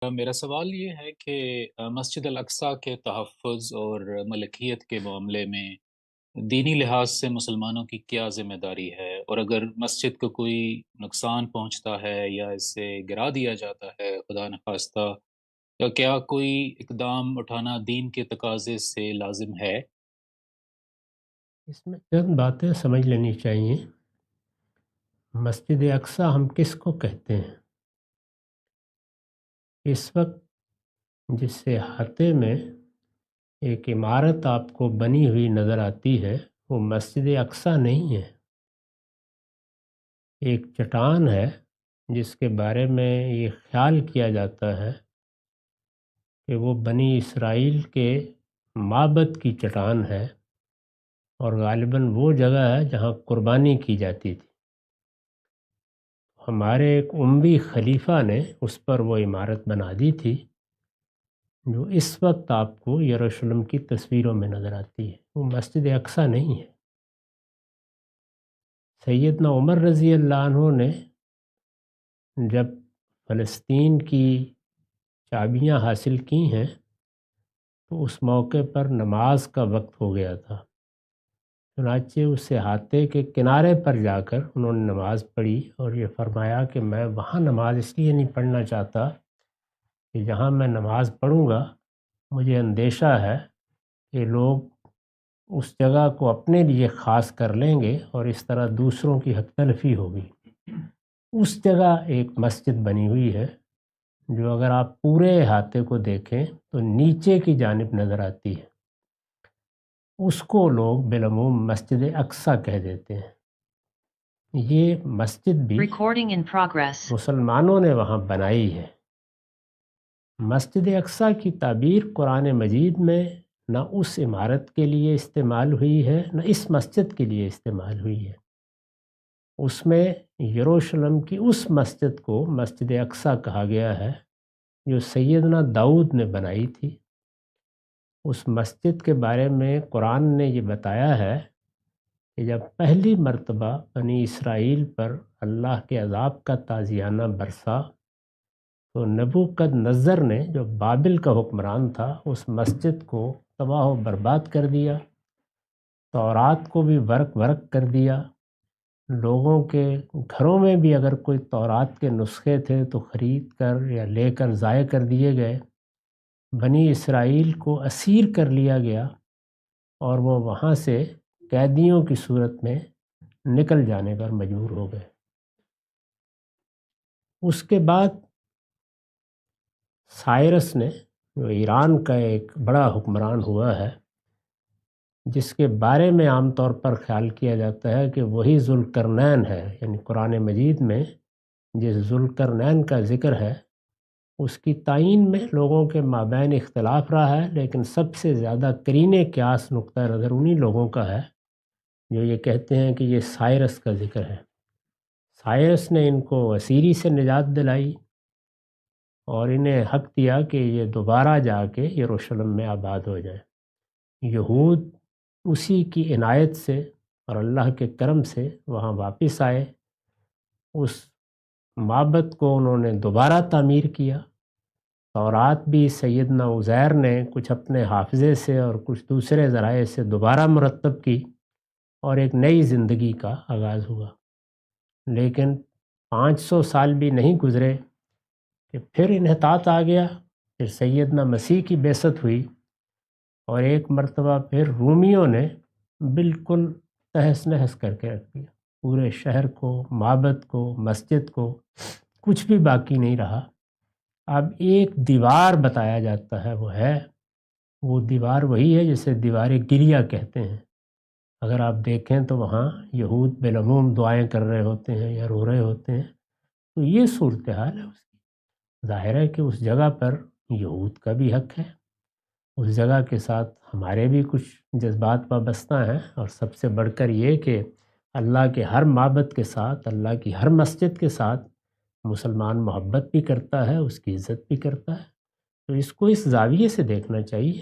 میرا سوال یہ ہے کہ مسجد الاقصیٰ کے تحفظ اور ملکیت کے معاملے میں دینی لحاظ سے مسلمانوں کی کیا ذمہ داری ہے، اور اگر مسجد کو کوئی نقصان پہنچتا ہے یا اس سے گرا دیا جاتا ہے خدا نخواستہ، تو کیا کوئی اقدام اٹھانا دین کے تقاضے سے لازم ہے؟ اس میں چند باتیں سمجھ لینی چاہیے۔ مسجد اقصیٰ ہم کس کو کہتے ہیں؟ اس وقت جس احاطے میں ایک عمارت آپ کو بنی ہوئی نظر آتی ہے وہ مسجد اقصیٰ نہیں ہے، ایک چٹان ہے جس کے بارے میں یہ خیال کیا جاتا ہے کہ وہ بنی اسرائیل کے معبد کی چٹان ہے، اور غالباً وہ جگہ ہے جہاں قربانی کی جاتی تھی۔ ہمارے ایک اموی خلیفہ نے اس پر وہ عمارت بنا دی تھی جو اس وقت آپ کو یروشلم کی تصویروں میں نظر آتی ہے، وہ مسجد اقصیٰ نہیں ہے۔ سیدنا عمر رضی اللہ عنہ نے جب فلسطین کی چابیاں حاصل کی ہیں تو اس موقع پر نماز کا وقت ہو گیا تھا، چنانچہ اس احاطے کے کنارے پر جا کر انہوں نے نماز پڑھی اور یہ فرمایا کہ میں وہاں نماز اس لیے نہیں پڑھنا چاہتا کہ جہاں میں نماز پڑھوں گا مجھے اندیشہ ہے کہ لوگ اس جگہ کو اپنے لیے خاص کر لیں گے اور اس طرح دوسروں کی حق تلفی ہوگی۔ اس جگہ ایک مسجد بنی ہوئی ہے جو اگر آپ پورے احاطے کو دیکھیں تو نیچے کی جانب نظر آتی ہے، اس کو لوگ بالعموم مسجد اقصیٰ کہہ دیتے ہیں۔ یہ مسجد بھی مسلمانوں نے وہاں بنائی ہے۔ مسجد اقصیٰ کی تعبیر قرآن مجید میں نہ اس عمارت کے لیے استعمال ہوئی ہے نہ اس مسجد کے لیے استعمال ہوئی ہے، اس میں یروشلم کی اس مسجد کو مسجد اقصیٰ کہا گیا ہے جو سیدنا داؤد نے بنائی تھی۔ اس مسجد کے بارے میں قرآن نے یہ بتایا ہے کہ جب پہلی مرتبہ بنی اسرائیل پر اللہ کے عذاب کا تازیانہ برسا تو نبوکدنضر نے جو بابل کا حکمران تھا اس مسجد کو تباہ و برباد کر دیا، تورات کو بھی ورق کر دیا، لوگوں کے گھروں میں بھی اگر کوئی تورات کے نسخے تھے تو خرید کر یا لے کر ضائع کر دیے گئے، بنی اسرائیل کو اسیر کر لیا گیا اور وہ وہاں سے قیدیوں کی صورت میں نکل جانے پر مجبور ہو گئے۔ اس کے بعد سائرس نے جو ایران کا ایک بڑا حکمران ہوا ہے جس کے بارے میں عام طور پر خیال کیا جاتا ہے کہ وہی ذوالقرنین ہے، یعنی قرآن مجید میں جس ذوالقرنین کا ذکر ہے اس کی تعین میں لوگوں کے مابین اختلاف رہا ہے، لیکن سب سے زیادہ قرین قیاس نقطہ نظر انہی لوگوں کا ہے جو یہ کہتے ہیں کہ یہ سائرس کا ذکر ہے۔ سائرس نے ان کو اسیری سے نجات دلائی اور انہیں حق دیا کہ یہ دوبارہ جا کے یروشلم میں آباد ہو جائے۔ یہود اسی کی عنایت سے اور اللہ کے کرم سے وہاں واپس آئے، اس معبد کو انہوں نے دوبارہ تعمیر کیا۔ تورات بھی سیدنا عزیر نے کچھ اپنے حافظے سے اور کچھ دوسرے ذرائع سے دوبارہ مرتب کی اور ایک نئی زندگی کا آغاز ہوا، لیکن 500 سال بھی نہیں گزرے کہ پھر انحطاط آ گیا، پھر سیدنا مسیح کی بعثت ہوئی اور ایک مرتبہ پھر رومیوں نے بالکل تہس نہس کر کے رکھ دیا، پورے شہر کو، معبد کو، مسجد کو، کچھ بھی باقی نہیں رہا۔ اب ایک دیوار بتایا جاتا ہے وہ دیوار وہی ہے جسے دیوار گریہ کہتے ہیں۔ اگر آپ دیکھیں تو وہاں یہود بالعموم دعائیں کر رہے ہوتے ہیں یا رو رہے ہوتے ہیں، تو یہ صورتحال ہے اس کی۔ ظاہر ہے کہ اس جگہ پر یہود کا بھی حق ہے، اس جگہ کے ساتھ ہمارے بھی کچھ جذبات وابستہ ہیں، اور سب سے بڑھ کر یہ کہ اللہ کے ہر معبد کے ساتھ، اللہ کی ہر مسجد کے ساتھ مسلمان محبت بھی کرتا ہے، اس کی عزت بھی کرتا ہے، تو اس کو اس زاویے سے دیکھنا چاہیے۔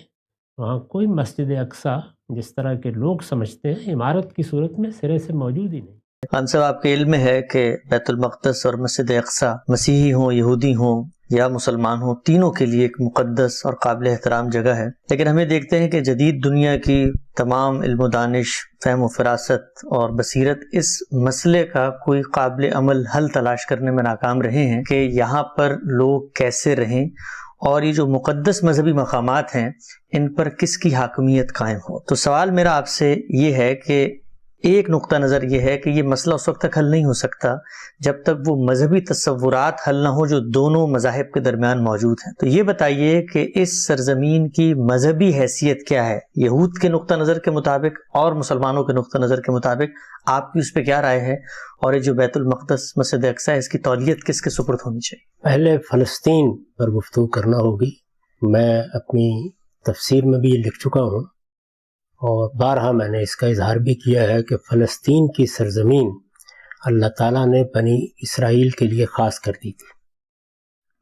وہاں کوئی مسجد اقصیٰ جس طرح کے لوگ سمجھتے ہیں عمارت کی صورت میں سرے سے موجود ہی نہیں۔ خان صاحب، آپ کے علم میں ہے کہ بیت المقدس اور مسجد اقصیٰ مسیحی ہوں، یہودی ہوں یا مسلمان ہوں، تینوں کے لیے ایک مقدس اور قابل احترام جگہ ہے، لیکن ہمیں دیکھتے ہیں کہ جدید دنیا کی تمام علم و دانش، فہم و فراست اور بصیرت اس مسئلے کا کوئی قابل عمل حل تلاش کرنے میں ناکام رہے ہیں کہ یہاں پر لوگ کیسے رہیں اور یہ جو مقدس مذہبی مقامات ہیں ان پر کس کی حاکمیت قائم ہو۔ تو سوال میرا آپ سے یہ ہے کہ ایک نقطہ نظر یہ ہے کہ یہ مسئلہ اس وقت تک حل نہیں ہو سکتا جب تک وہ مذہبی تصورات حل نہ ہو جو دونوں مذاہب کے درمیان موجود ہیں۔ تو یہ بتائیے کہ اس سرزمین کی مذہبی حیثیت کیا ہے یہود کے نقطہ نظر کے مطابق اور مسلمانوں کے نقطہ نظر کے مطابق؟ آپ کی اس پہ کیا رائے ہے؟ اور یہ جو بیت المقدس مسجد اقصی ہے اس کی تولیت کس کے سپرد ہونی چاہیے؟ پہلے فلسطین پر گفتگو کرنا ہوگی۔ میں اپنی تفسیر میں بھی یہ لکھ چکا ہوں اور بارہا میں نے اس کا اظہار بھی کیا ہے کہ فلسطین کی سرزمین اللہ تعالیٰ نے بنی اسرائیل کے لیے خاص کر دی تھی۔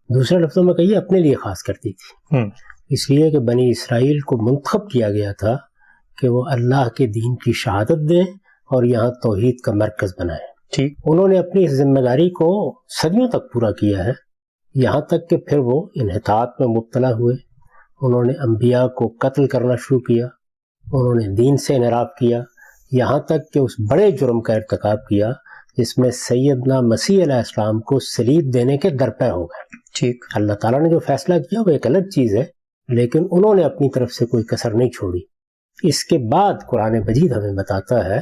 دوسرے لفظوں میں کہیے اپنے لیے خاص کرتی تھی، اس لیے کہ بنی اسرائیل کو منتخب کیا گیا تھا کہ وہ اللہ کے دین کی شہادت دیں اور یہاں توحید کا مرکز بنائیں۔ ٹھیک، انہوں نے اپنی اس ذمہ داری کو صدیوں تک پورا کیا ہے، یہاں تک کہ پھر وہ انحطاط میں مبتلا ہوئے، انہوں نے انبیاء کو قتل کرنا شروع کیا، انہوں نے دین سے انحراف کیا، یہاں تک کہ اس بڑے جرم کا ارتکاب کیا جس میں سیدنا مسیح علیہ السلام کو صلیب دینے کے درپے ہو گئے۔ ٹھیک، اللہ تعالیٰ نے جو فیصلہ کیا وہ ایک الگ چیز ہے، لیکن انہوں نے اپنی طرف سے کوئی کسر نہیں چھوڑی۔ اس کے بعد قرآن مجید ہمیں بتاتا ہے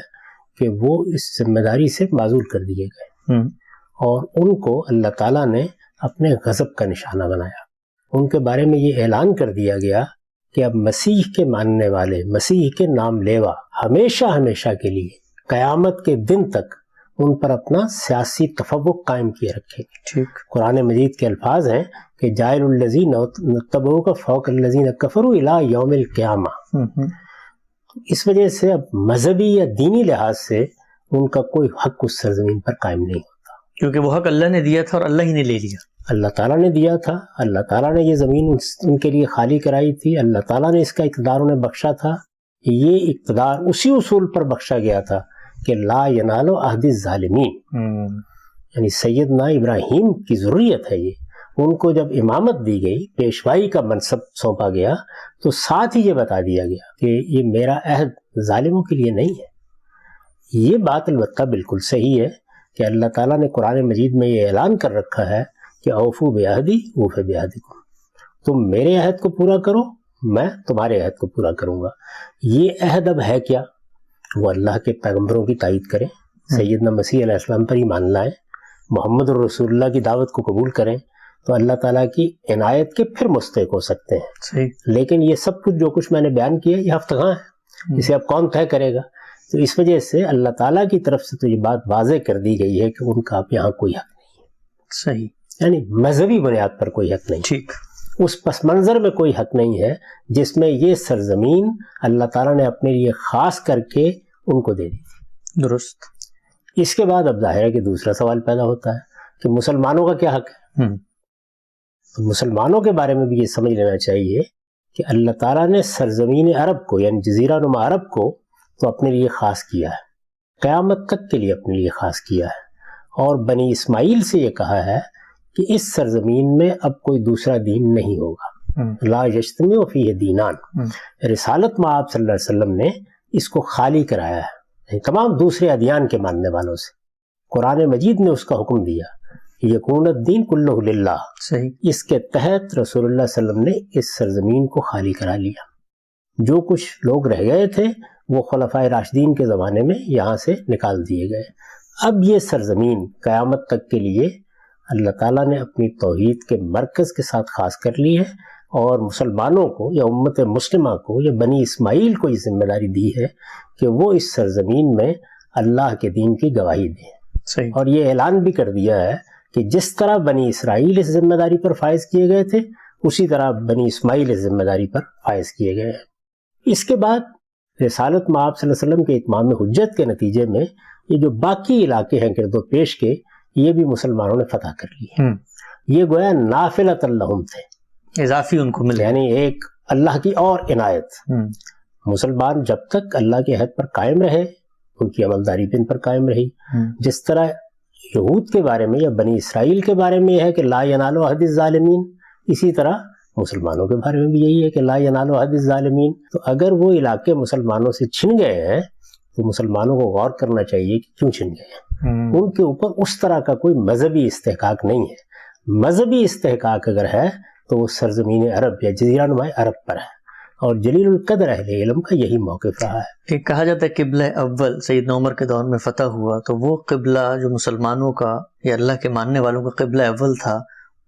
کہ وہ اس ذمہ داری سے معزول کر دیے گئے اور ان کو اللہ تعالیٰ نے اپنے غضب کا نشانہ بنایا۔ ان کے بارے میں یہ اعلان کر دیا گیا کہ اب مسیح کے ماننے والے، مسیح کے نام لیوا ہمیشہ ہمیشہ کے لیے قیامت کے دن تک ان پر اپنا سیاسی تفوق قائم کیے رکھے گے۔ ٹھیک، قرآن مجید کے الفاظ ہیں کہ جائل الذین اتبعوک فوق الذین کفروا الی یوم القیامہ۔ اس وجہ سے اب مذہبی یا دینی لحاظ سے ان کا کوئی حق اس سرزمین پر قائم نہیں ہوتا، کیونکہ وہ حق اللہ نے دیا تھا اور اللہ ہی نے لے لیا۔ اللہ تعالیٰ نے دیا تھا، اللہ تعالیٰ نے یہ زمین ان کے لیے خالی کرائی تھی، اللہ تعالیٰ نے اس کا اقتدار انہیں بخشا تھا۔ یہ اقتدار اسی اصول پر بخشا گیا تھا کہ لا ینال عہد الظالمین، یعنی سیدنا ابراہیم کی ضروریت ہے یہ۔ ان کو جب امامت دی گئی، پیشوائی کا منصب سونپا گیا، تو ساتھ ہی یہ بتا دیا گیا کہ یہ میرا عہد ظالموں کے لیے نہیں ہے۔ یہ بات البتہ بالکل صحیح ہے کہ اللہ تعالیٰ نے قرآن مجید میں یہ اعلان کر رکھا ہے کہ اوفو بعہدی اوف بعہدکم، تم میرے عہد کو پورا کرو، میں تمہارے عہد کو پورا کروں گا۔ یہ عہد اب ہے کیا؟ وہ اللہ کے پیغمبروں کی تائید کریں، سیدنا مسیح علیہ السلام پر ایمان لائیں، محمد الرسول اللہ کی دعوت کو قبول کریں، تو اللہ تعالیٰ کی عنایت کے پھر مستحق ہو سکتے ہیں۔ صحیح، لیکن یہ سب کچھ جو کچھ میں نے بیان کیا یہ ہفتگاں ہے، اسے اب کون طے کرے گا؟ تو اس وجہ سے اللہ تعالیٰ کی طرف سے تو یہ بات واضح کر دی گئی ہے کہ ان کا اب یہاں کوئی حق نہیں ہے، صحیح، یعنی مذہبی بنیاد پر کوئی حق نہیں، ٹھیک، اس پس منظر میں کوئی حق نہیں ہے جس میں یہ سرزمین اللہ تعالیٰ نے اپنے لیے خاص کر کے ان کو دے دی تھی۔ درست۔ اس کے بعد اب ظاہر ہے کہ دوسرا سوال پیدا ہوتا ہے کہ مسلمانوں کا کیا حق ہے؟ تو مسلمانوں کے بارے میں بھی یہ سمجھ لینا چاہیے کہ اللہ تعالیٰ نے سرزمین عرب کو یعنی جزیرہ نما عرب کو تو اپنے لیے خاص کیا ہے، قیامت تک کے لیے اپنے لیے خاص کیا ہے، اور بنی اسماعیل سے یہ کہا ہے کہ اس سرزمین میں اب کوئی دوسرا دین نہیں ہوگا، لا یجتمع فیہ دینان۔ رسالت میں آپ صلی اللہ علیہ وسلم نے اس کو خالی کرایا ہے تمام دوسرے ادیان کے ماننے والوں سے۔ قرآن مجید نے اس کا حکم دیا، یکون الدین کلہ للہ، صحیح، اس کے تحت رسول اللہ صلی اللہ علیہ وسلم نے اس سرزمین کو خالی کرا لیا۔ جو کچھ لوگ رہ گئے تھے وہ خلفائے راشدین کے زمانے میں یہاں سے نکال دیے گئے۔ اب یہ سرزمین قیامت تک کے لیے اللہ تعالیٰ نے اپنی توحید کے مرکز کے ساتھ خاص کر لی ہے، اور مسلمانوں کو یا امت مسلمہ کو یا بنی اسماعیل کو یہ ذمہ داری دی ہے کہ وہ اس سرزمین میں اللہ کے دین کی گواہی دیں۔ صحیح، اور یہ اعلان بھی کر دیا ہے کہ جس طرح بنی اسرائیل اس ذمہ داری پر فائز کیے گئے تھے اسی طرح بنی اسماعیل اس ذمہ داری پر فائز کیے گئے ہیں۔ اس کے بعد رسالت میں آپ صلی اللہ علیہ وسلم کے اتمام حجت کے نتیجے میں یہ جو باقی علاقے ہیں گرد و پیش کے، یہ بھی مسلمانوں نے فتح کر لیے۔ یہ گویا نافلۃ لہم تھے، اضافی ان کو ملے، یعنی ایک اللہ کی اور عنایت۔ مسلمان جب تک اللہ کے عہد پر قائم رہے ان کی عملداری بھی ان پر قائم رہی۔ جس طرح یہود کے بارے میں یا بنی اسرائیل کے بارے میں یہ ہے کہ لا ینال عہد الظالمین، اسی طرح مسلمانوں کے بارے میں بھی یہی ہے کہ لا ینال عہد الظالمین۔ تو اگر وہ علاقے مسلمانوں سے چھن گئے ہیں تو مسلمانوں کو غور کرنا چاہیے کہ کیوں چھن گئے ہیں۔ ان کے اوپر اس طرح کا کوئی مذہبی استحقاق نہیں ہے۔ مذہبی استحقاق اگر ہے تو وہ سرزمین عرب یا جزیرہ نما عرب پر ہے، اور جلیل القدر اہل علم کا یہی موقف رہا ہے۔ ایک کہا جاتا ہے قبلہ اول سیدنا عمر کے دور میں فتح ہوا، تو وہ قبلہ جو مسلمانوں کا یا اللہ کے ماننے والوں کا قبلہ اول تھا،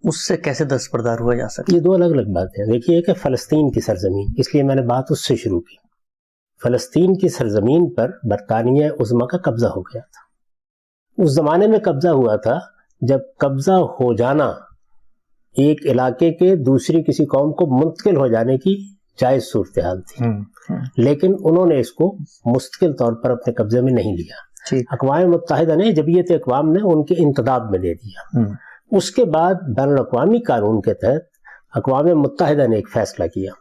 اس سے کیسے دستبردار ہوا جا سکتا؟ یہ دو الگ الگ باتیں ہیں۔ دیکھیے کہ فلسطین کی سرزمین، اس لیے میں نے بات اس سے شروع کی، فلسطین کی سرزمین پر برطانیہ عظمیٰ کا قبضہ ہو گیا تھا۔ اس زمانے میں قبضہ ہوا تھا جب قبضہ ہو جانا ایک علاقے کے دوسری کسی قوم کو منتقل ہو جانے کی جائز صورتحال تھی، لیکن انہوں نے اس کو مستقل طور پر اپنے قبضے میں نہیں لیا۔ اقوام متحدہ نے، جمعیت اقوام نے ان کے انتداب میں دے دیا۔ اس کے بعد بین الاقوامی قانون کے تحت اقوام متحدہ نے ایک فیصلہ کیا،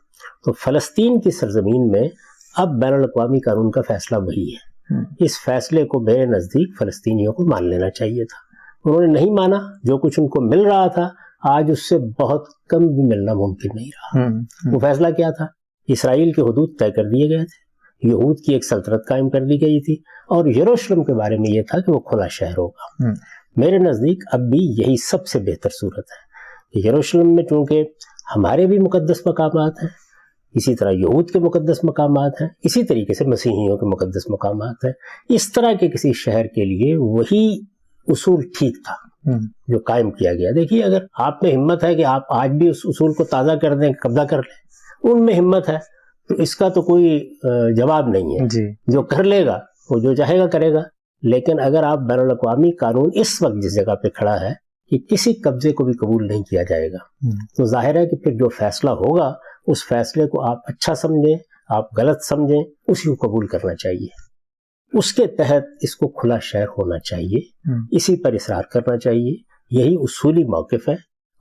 تو فلسطین کی سرزمین میں اب بین الاقوامی قانون کا فیصلہ وہی ہے۔ اس فیصلے کو میرے نزدیک فلسطینیوں کو مان لینا چاہیے تھا، انہوں نے نہیں مانا۔ جو کچھ ان کو مل رہا تھا آج اس سے بہت کم بھی ملنا ممکن نہیں رہا۔ وہ فیصلہ کیا تھا؟ اسرائیل کے حدود طے کر دیے گئے تھے، یہود کی ایک سلطنت قائم کر دی گئی تھی، اور یروشلم کے بارے میں یہ تھا کہ وہ کھلا شہر ہوگا۔ میرے نزدیک اب بھی یہی سب سے بہتر صورت ہے کہ یروشلم میں چونکہ ہمارے بھی مقدس مقامات ہیں، اسی طرح یہود کے مقدس مقامات ہیں، اسی طریقے سے مسیحیوں کے مقدس مقامات ہیں، اس طرح کے کسی شہر کے لیے وہی اصول ٹھیک تھا جو قائم کیا گیا۔ دیکھیے اگر آپ میں ہمت ہے کہ آپ آج بھی اس اصول کو تازہ کر دیں، قبضہ کر لیں، ان میں ہمت ہے تو اس کا تو کوئی جواب نہیں ہے۔ جو کر لے گا وہ جو چاہے گا کرے گا، لیکن اگر آپ بین الاقوامی قانون اس وقت جس جگہ پہ کھڑا ہے کہ کسی قبضے کو بھی قبول نہیں کیا جائے گا، تو ظاہر ہے کہ پھر جو فیصلہ ہوگا اس فیصلے کو آپ اچھا سمجھیں، آپ غلط سمجھیں، اسی کو قبول کرنا چاہیے۔ اس کے تحت اس کو کھلا شہر ہونا چاہیے، اسی پر اصرار کرنا چاہیے، یہی اصولی موقف ہے،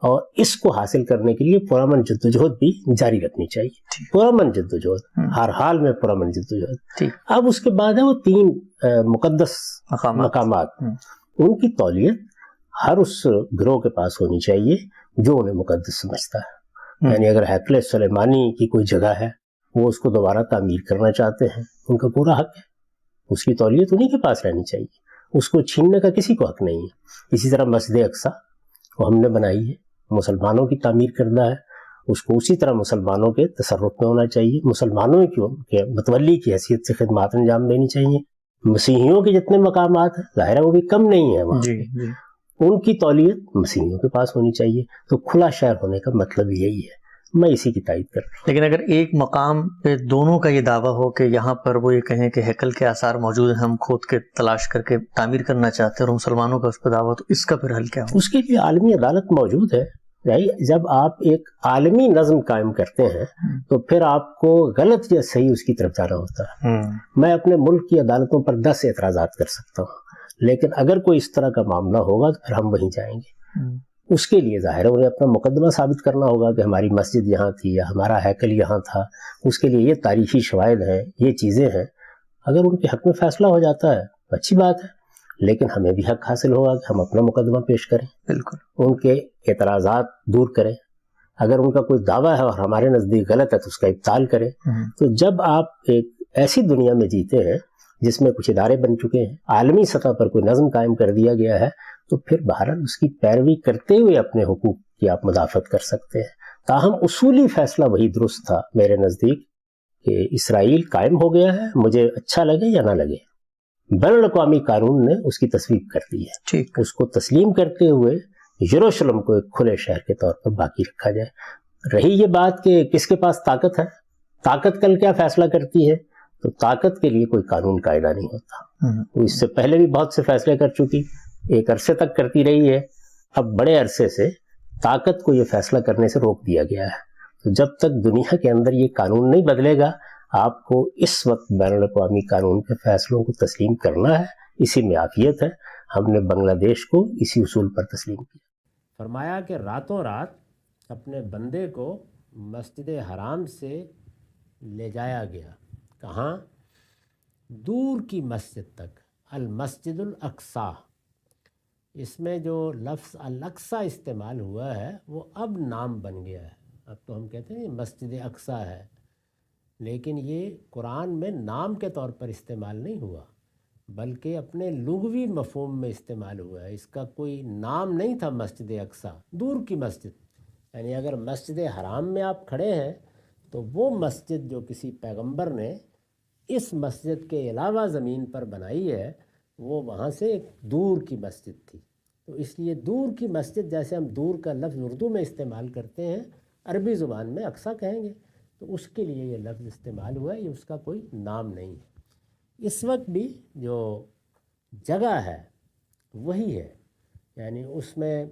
اور اس کو حاصل کرنے کے لیے پرامن جدوجہد بھی جاری رکھنی چاہیے، پرامن جدوجہد، ہر حال میں پرامن جدوجہد۔ اب اس کے بعد ہے وہ 3 مقدس مقامات، ان کی تولیت ہر اس گروہ کے پاس ہونی چاہیے جو انہیں مقدس سمجھتا ہے۔ یعنی اگر ہیکل سلیمانی کی کوئی جگہ ہے، وہ اس کو دوبارہ تعمیر کرنا چاہتے ہیں، ان کا پورا حق ہے، اس کی تولیت انہی کے پاس رہنی چاہیے، اس کو چھیننے کا کسی کو حق نہیں ہے۔ اسی طرح مسجد اقصیٰ وہ ہم نے بنائی ہے، مسلمانوں کی تعمیر کردہ ہے، اس کو اسی طرح مسلمانوں کے تصرف میں ہونا چاہیے، مسلمانوں کے متولی کی حیثیت سے خدمات انجام دینی چاہیے۔ مسیحیوں کے جتنے مقامات ہیں ظاہر ہے وہ بھی کم نہیں ہیں وہاں، ان کی تولیت مسیحیوں کے پاس ہونی چاہیے۔ تو کھلا شہر ہونے کا مطلب یہی ہے، میں اسی کی تائید کرتا ہوں۔ لیکن اگر ایک مقام پہ دونوں کا یہ دعویٰ ہو کہ یہاں پر وہ یہ کہیں کہ ہیکل کے آثار موجود ہیں، ہم کھود کے تلاش کر کے تعمیر کرنا چاہتے ہیں، اور مسلمانوں کا اس پہ دعویٰ، تو اس کا پھر حل کیا ہو؟ اس کے لیے عالمی عدالت موجود ہے۔ جب آپ ایک عالمی نظم قائم کرتے ہیں تو پھر آپ کو غلط یا صحیح اس کی طرف جانا ہوتا ہے۔ میں اپنے ملک کی عدالتوں پر 10 اعتراضات کر سکتا ہوں، لیکن اگر کوئی اس طرح کا معاملہ ہوگا تو پھر ہم وہیں جائیں گے۔ اس کے لیے ظاہر ہے انہیں اپنا مقدمہ ثابت کرنا ہوگا کہ ہماری مسجد یہاں تھی یا ہمارا ہیکل یہاں تھا، اس کے لیے یہ تاریخی شواہد ہیں، یہ چیزیں ہیں۔ اگر ان کے حق میں فیصلہ ہو جاتا ہے اچھی بات ہے، لیکن ہمیں بھی حق حاصل ہوگا کہ ہم اپنا مقدمہ پیش کریں، بالکل ان کے اعتراضات دور کریں۔ اگر ان کا کوئی دعویٰ ہے اور ہمارے نزدیک غلط ہے تو اس کا ابطال کریں۔ تو جب آپ ایک ایسی دنیا میں جیتے ہیں جس میں کچھ ادارے بن چکے ہیں، عالمی سطح پر کوئی نظم قائم کر دیا گیا ہے، تو پھر بہرحال اس کی پیروی کرتے ہوئے اپنے حقوق کی آپ مدافعت کر سکتے ہیں۔ تاہم اصولی فیصلہ وہی درست تھا میرے نزدیک کہ اسرائیل قائم ہو گیا ہے، مجھے اچھا لگے یا نہ لگے، بین الاقوامی قانون نے اس کی تصویب کر دی ہے، اس کو تسلیم کرتے ہوئے یروشلم کو ایک کھلے شہر کے طور پر باقی رکھا جائے۔ رہی یہ بات کہ کس کے پاس طاقت ہے، طاقت کل کیا فیصلہ کرتی ہے، تو طاقت کے لیے کوئی قانون قاعدہ نہیں ہوتا۔ وہ اس سے پہلے بھی بہت سے فیصلے کر چکی، ایک عرصے تک کرتی رہی ہے، اب بڑے عرصے سے طاقت کو یہ فیصلہ کرنے سے روک دیا گیا ہے۔ تو جب تک دنیا کے اندر یہ قانون نہیں بدلے گا، آپ کو اس وقت بین الاقوامی قانون کے فیصلوں کو تسلیم کرنا ہے، اسی میں عافیت ہے۔ ہم نے بنگلہ دیش کو اسی اصول پر تسلیم کیا۔ فرمایا کہ راتوں رات اپنے بندے کو مسجد حرام سے لے جایا گیا، کہاں؟ دور کی مسجد تک، المسجد الاقصیٰ، اس میں جو لفظ الاقصیٰ استعمال ہوا ہے وہ اب نام بن گیا ہے. اب تو ہم کہتے ہیں یہ مسجد اقصیٰ ہے، لیکن یہ قرآن میں نام کے طور پر استعمال نہیں ہوا، بلکہ اپنے لغوی مفہوم میں استعمال ہوا ہے. اس کا کوئی نام نہیں تھا مسجد اقصیٰ، دور کی مسجد. یعنی اگر مسجد حرام میں آپ کھڑے ہیں تو وہ مسجد جو کسی پیغمبر نے اس مسجد کے علاوہ زمین پر بنائی ہے وہ وہاں سے ایک دور کی مسجد تھی. تو اس لیے دور کی مسجد، جیسے ہم دور کا لفظ اردو میں استعمال کرتے ہیں، عربی زبان میں اقصیٰ کہیں گے. تو اس کے لیے یہ لفظ استعمال ہوا ہے، یہ اس کا کوئی نام نہیں ہے. اس وقت بھی جو جگہ ہے وہی ہے، یعنی اس میں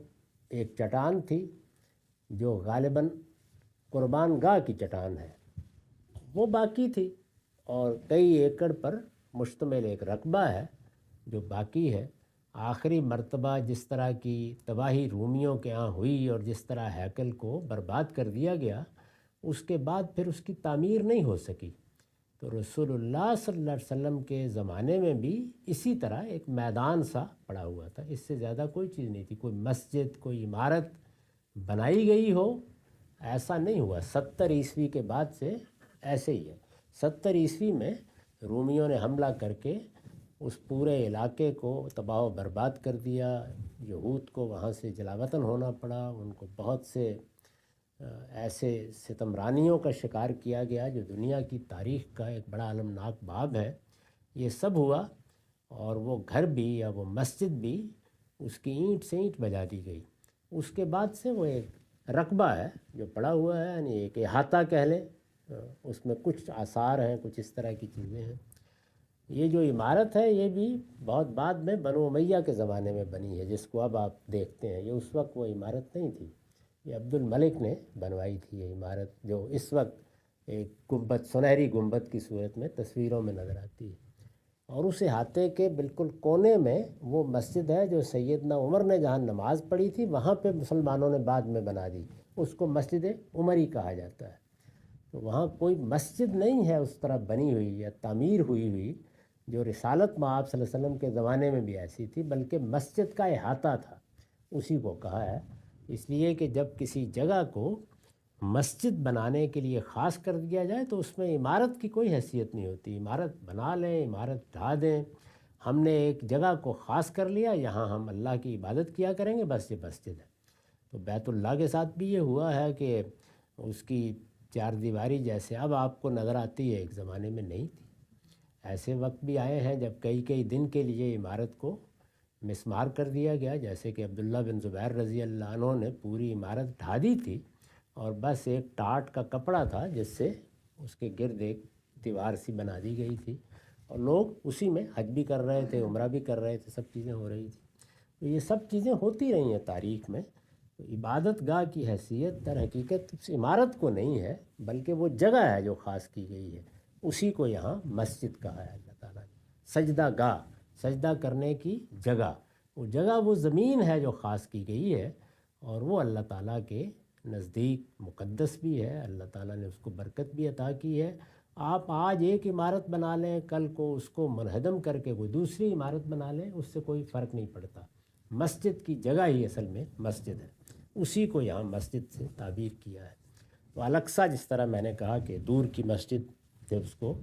ایک چٹان تھی جو غالباً قربان گاہ کی چٹان ہے، وہ باقی تھی، اور کئی ایکڑ پر مشتمل ایک رقبہ ہے جو باقی ہے. آخری مرتبہ جس طرح کی تباہی رومیوں کے ہاں ہوئی اور جس طرح ہیکل کو برباد کر دیا گیا، اس کے بعد پھر اس کی تعمیر نہیں ہو سکی. تو رسول اللہ صلی اللہ علیہ وسلم کے زمانے میں بھی اسی طرح ایک میدان سا پڑا ہوا تھا، اس سے زیادہ کوئی چیز نہیں تھی. کوئی مسجد، کوئی عمارت بنائی گئی ہو ایسا نہیں ہوا. 70 عیسوی کے بعد سے ایسے ہی ہے. 70 عیسوی میں رومیوں نے حملہ کر کے اس پورے علاقے کو تباہ و برباد کر دیا. یہود کو وہاں سے جلاوطن ہونا پڑا، ان کو بہت سے ایسے ستمرانیوں کا شکار کیا گیا جو دنیا کی تاریخ کا ایک بڑا المناک باب ہے. یہ سب ہوا، اور وہ گھر بھی یا وہ مسجد بھی اس کی اینٹ سے اینٹ بجا دی گئی. اس کے بعد سے وہ ایک رقبہ ہے جو پڑا ہوا ہے، یعنی ایک احاطہ کہہ لیں. اس میں کچھ آثار ہیں، کچھ اس طرح کی چیزیں ہیں. یہ جو عمارت ہے یہ بھی بہت بعد میں بنو امیہ کے زمانے میں بنی ہے، جس کو اب آپ دیکھتے ہیں. یہ اس وقت وہ عمارت نہیں تھی، یہ عبد الملک نے بنوائی تھی. یہ عمارت جو اس وقت ایک گنبد، سنہری گنبد کی صورت میں تصویروں میں نظر آتی ہے. اور اس احاطے کے بالکل کونے میں وہ مسجد ہے جو سیدنا عمر نے جہاں نماز پڑھی تھی وہاں پہ مسلمانوں نے بعد میں بنا دی. اس کو مسجد عمری کہا جاتا ہے. تو وہاں کوئی مسجد نہیں ہے اس طرح بنی ہوئی یا تعمیر ہوئی جو رسالت مآب صلی اللہ علیہ وسلم کے زمانے میں بھی ایسی تھی، بلکہ مسجد کا احاطہ تھا، اسی کو کہا ہے. اس لیے کہ جب کسی جگہ کو مسجد بنانے کے لیے خاص کر دیا جائے تو اس میں عمارت کی کوئی حیثیت نہیں ہوتی. عمارت بنا لیں، عمارت ڈھا دیں، ہم نے ایک جگہ کو خاص کر لیا، یہاں ہم اللہ کی عبادت کیا کریں گے، بس یہ مسجد ہے. تو بیت اللہ کے ساتھ بھی یہ ہوا ہے کہ اس کی چار دیواری جیسے اب آپ کو نظر آتی ہے، ایک زمانے میں نہیں تھی. ایسے وقت بھی آئے ہیں جب کئی دن کے لیے عمارت کو مسمار کر دیا گیا، جیسے کہ عبداللہ بن زبیر رضی اللہ عنہ نے پوری عمارت ڈھا دی تھی اور بس ایک ٹاٹ کا کپڑا تھا جس سے اس کے گرد ایک دیوار سی بنا دی گئی تھی، اور لوگ اسی میں حج بھی کر رہے تھے، عمرہ بھی کر رہے تھے، سب چیزیں ہو رہی تھیں. تو یہ سب چیزیں ہوتی رہی ہیں تاریخ میں. تو عبادت گاہ کی حیثیت در حقیقت اس عمارت کو نہیں ہے، بلکہ وہ جگہ ہے جو خاص کی گئی ہے، اسی کو یہاں مسجد کہا ہے اللہ تعالیٰ نے. سجدہ گاہ، سجدہ کرنے کی جگہ، وہ جگہ وہ زمین ہے جو خاص کی گئی ہے، اور وہ اللہ تعالیٰ کے نزدیک مقدس بھی ہے. اللہ تعالیٰ نے اس کو برکت بھی عطا کی ہے. آپ آج ایک عمارت بنا لیں، کل کو اس کو منہدم کر کے کوئی دوسری عمارت بنا لیں، اس سے کوئی فرق نہیں پڑتا. مسجد کی جگہ ہی اصل میں مسجد ہے، اسی کو یہاں مسجد سے تعبیر کیا ہے. تو الاقصیٰ جس طرح میں نے کہا کہ دور کی مسجد تھے، اس کو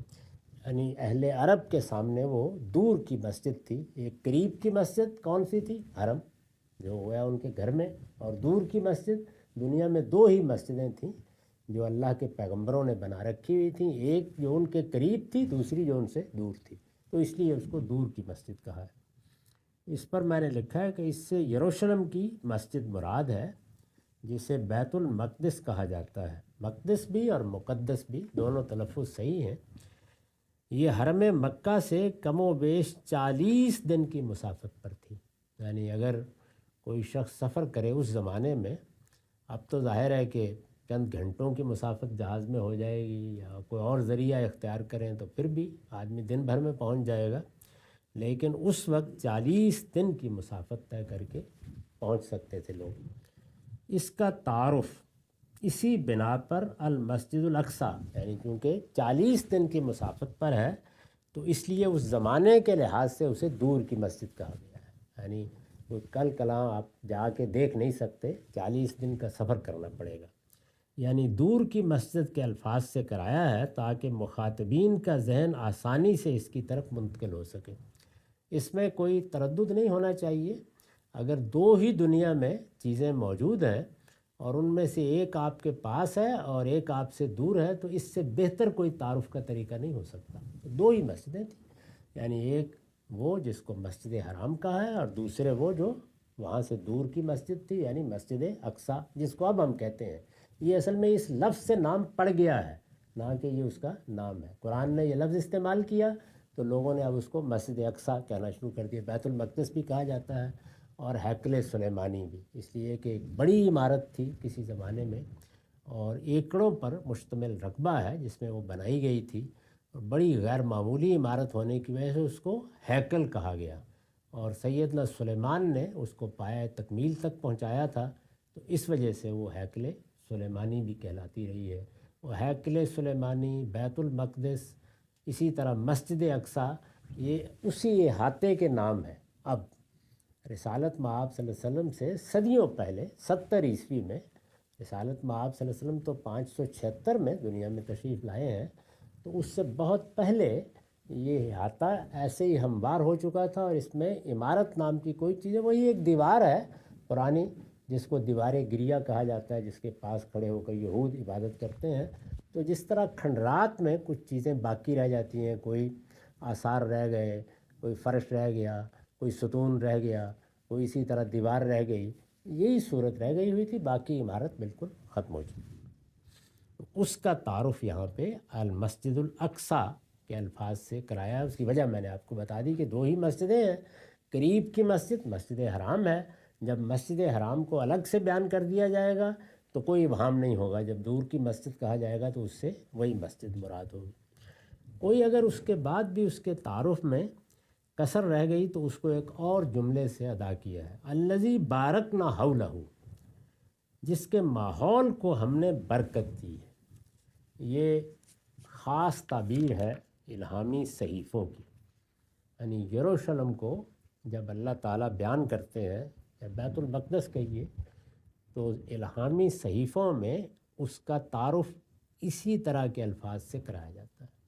یعنی اہل عرب کے سامنے وہ دور کی مسجد تھی. ایک قریب کی مسجد کون سی تھی؟ حرم جو ہوا ان کے گھر میں، اور دور کی مسجد دنیا میں 2 ہی مسجدیں تھیں جو اللہ کے پیغمبروں نے بنا رکھی ہوئی تھیں، ایک جو ان کے قریب تھی، دوسری جو ان سے دور تھی. تو اس لیے اس کو دور کی مسجد کہا ہے. اس پر میں نے لکھا ہے کہ اس سے یروشلم کی مسجد مراد ہے جسے بیت المقدس کہا جاتا ہے. مقدس بھی اور مقدس بھی دونوں تلفظ صحیح ہیں. یہ حرم مکہ سے کم و بیش 40 دن کی مسافت پر تھی. یعنی اگر کوئی شخص سفر کرے اس زمانے میں، اب تو ظاہر ہے کہ چند گھنٹوں کی مسافت جہاز میں ہو جائے گی، یا کوئی اور ذریعہ اختیار کریں تو پھر بھی آدمی دن بھر میں پہنچ جائے گا، لیکن اس وقت 40 دن کی مسافت طے کر کے پہنچ سکتے تھے لوگ. اس کا تعارف اسی بنا پر المسجد الاقصیٰ، یعنی کیونکہ 40 دن کی مسافت پر ہے تو اس لیے اس زمانے کے لحاظ سے اسے دور کی مسجد کہا گیا ہے. یعنی کوئی کل کلاں آپ جا کے دیکھ نہیں سکتے، 40 دن کا سفر کرنا پڑے گا۔ یعنی دور کی مسجد کے الفاظ سے کرایا ہے تاکہ مخاطبین کا ذہن آسانی سے اس کی طرف منتقل ہو سکے۔ اس میں کوئی تردد نہیں ہونا چاہیے۔ اگر دو ہی دنیا میں چیزیں موجود ہیں اور ان میں سے ایک آپ کے پاس ہے اور ایک آپ سے دور ہے، تو اس سے بہتر کوئی تعارف کا طریقہ نہیں ہو سکتا۔ دو ہی مسجدیں تھیں، یعنی ایک وہ جس کو مسجد حرام کہا ہے، اور دوسرے وہ جو وہاں سے دور کی مسجد تھی، یعنی مسجد اقصیٰ، جس کو اب ہم کہتے ہیں۔ یہ اصل میں اس لفظ سے نام پڑ گیا ہے، نہ کہ یہ اس کا نام ہے۔ قرآن نے یہ لفظ استعمال کیا تو لوگوں نے اب اس کو مسجد اقصیٰ کہنا شروع کر دیا۔ بیت المقدس بھی کہا جاتا ہے اور ہیکل سلیمانی بھی، اس لیے کہ ایک بڑی عمارت تھی کسی زمانے میں اور ایکڑوں پر مشتمل رقبہ ہے جس میں وہ بنائی گئی تھی، اور بڑی غیر معمولی عمارت ہونے کی وجہ سے اس کو ہیکل کہا گیا، اور سیدنا سلیمان نے اس کو پایہ تکمیل تک پہنچایا تھا، تو اس وجہ سے وہ ہیکل سلیمانی بھی کہلاتی رہی ہے۔ وہ ہیکل سلیمانی، بیت المقدس، اسی طرح مسجد اقصیٰ، یہ اسی احاطے کے نام ہیں۔ اب رسالت مآب صلی اللہ علیہ وسلم سے صدیوں پہلے 70 عیسوی میں، رسالت مآب صلی اللہ علیہ وسلم تو 576 میں دنیا میں تشریف لائے ہیں، تو اس سے بہت پہلے یہ احاطہ ایسے ہی ہموار ہو چکا تھا، اور اس میں عمارت نام کی کوئی چیز ہے، وہی ایک دیوار ہے پرانی جس کو دیوار گریہ کہا جاتا ہے، جس کے پاس کھڑے ہو کر یہود عبادت کرتے ہیں۔ تو جس طرح کھنڈرات میں کچھ چیزیں باقی رہ جاتی ہیں، کوئی آثار رہ گئے، کوئی فرش رہ گیا، کوئی ستون رہ گیا، کوئی اسی طرح دیوار رہ گئی، یہی صورت رہ گئی ہوئی تھی، باقی عمارت بالکل ختم ہو چکی۔ اس کا تعارف یہاں پہ المسجد الاقصیٰ کے الفاظ سے کرایا۔ اس کی وجہ میں نے آپ کو بتا دی کہ دو ہی مسجدیں ہیں، قریب کی مسجد مسجد حرام ہے۔ جب مسجد حرام کو الگ سے بیان کر دیا جائے گا تو کوئی ابہام نہیں ہوگا، جب دور کی مسجد کہا جائے گا تو اس سے وہی مسجد مراد ہوگی۔ کوئی اگر اس کے بعد بھی اس کے تعارف میں کسر رہ گئی تو اس کو ایک اور جملے سے ادا کیا ہے، الذی بارکنا حولہ، جس کے ماحول کو ہم نے برکت دی ہے۔ یہ خاص تعبیر ہے الہامی صحیفوں کی، یعنی یروشلم کو جب اللہ تعالیٰ بیان کرتے ہیں، یا بیت المقدس کہیے، تو الہامی صحیفوں میں اس کا تعارف اسی طرح کے الفاظ سے کرایا جاتا ہے۔